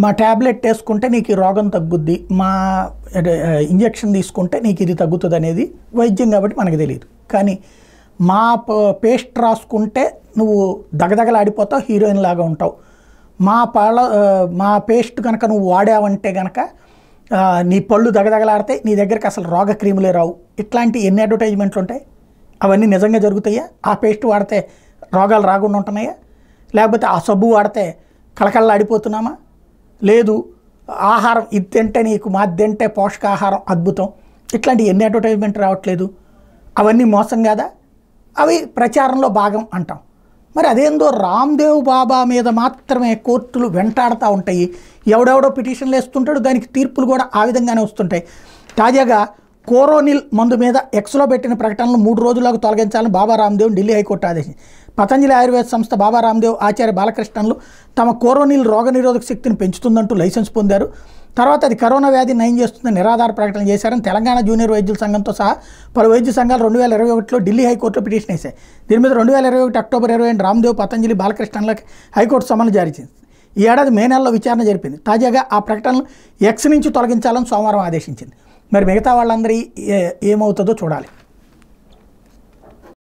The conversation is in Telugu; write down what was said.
మా ట్యాబ్లెట్ వేసుకుంటే నీకు ఈ రోగం తగ్గుద్ది, మా ఇంజెక్షన్ తీసుకుంటే నీకు ఇది తగ్గుతుంది అనేది వైద్యం కాబట్టి మనకు తెలియదు. కానీ మా పేస్ట్ రాసుకుంటే నువ్వు దగదగలాడిపోతావు, హీరోయిన్ లాగా ఉంటావు, మా పేస్ట్ కనుక నువ్వు వాడావంటే కనుక నీ పళ్ళు దగదగలాడితే నీ దగ్గరికి అసలు రోగ క్రీములే రావు, ఇట్లాంటి ఎన్ని అడ్వర్టైజ్మెంట్లు ఉంటాయి? అవన్నీ నిజంగా జరుగుతాయా? ఆ పేస్ట్ వాడితే రోగాలు రాకుండా ఉంటున్నాయా? లేకపోతే ఆ సబ్బు వాడితే కళకళలాడిపోతున్నామా? లేదు, ఆహారం ఇది తింటే నీకు మాది తింటే పోషకాహారం అద్భుతం, ఇట్లాంటి ఎన్ని అడ్వర్టైజ్మెంట్ రావట్లేదు? అవన్నీ మోసం కాదా? అవి ప్రచారంలో భాగం అంటాం. మరి అదేందో రామ్దేవ్ బాబా మీద మాత్రమే కోర్టులు వెంటాడుతూ ఉంటాయి, ఎవడెవడో పిటిషన్లు వేస్తుంటాడు, దానికి తీర్పులు కూడా ఆ విధంగానే వస్తుంటాయి. తాజాగా కోరోనిల్ మందు మీద ఎక్స్లో పెట్టిన ప్రకటనలు 3 రోజులకు తొలగించాలని బాబా రామ్దేవ్ ఢిల్లీ హైకోర్టు ఆదేశించింది. పతంజలి ఆయుర్వేద సంస్థ బాబా రామ్దేవ్, ఆచార్య బాలకృష్ణన్లు తమ కోరోనిల్ రోగనిరోధక శక్తిని పెంచుతుందంటూ లైసెన్స్ పొందారు. తర్వాత అది కరోనా వ్యాధి నయం చేస్తుందని నిరాధార ప్రకటన చేశారని తెలంగాణ జూనియర్ వైద్యుల సంఘంతో సహా పలు వైద్య సంఘాలు 2021లో ఢిల్లీ హైకోర్టులో పిటిషన్ వేశాయి. దీని మీద 2021 అక్టోబర్ 20 రామ్దేవ్, పతంజలి, బాలకృష్ణన్లకి హైకోర్టు సమన్లు జారీ చేసింది. ఈ ఏడాది మే నెలలో విచారణ జరిపింది. తాజాగా ఆ ప్రకటనలు ఎక్స్ నుంచి తొలగించాలని సోమవారం ఆదేశించింది. మరి మిగతా వాళ్ళందరి ఏమవుతుందో చూడాలి.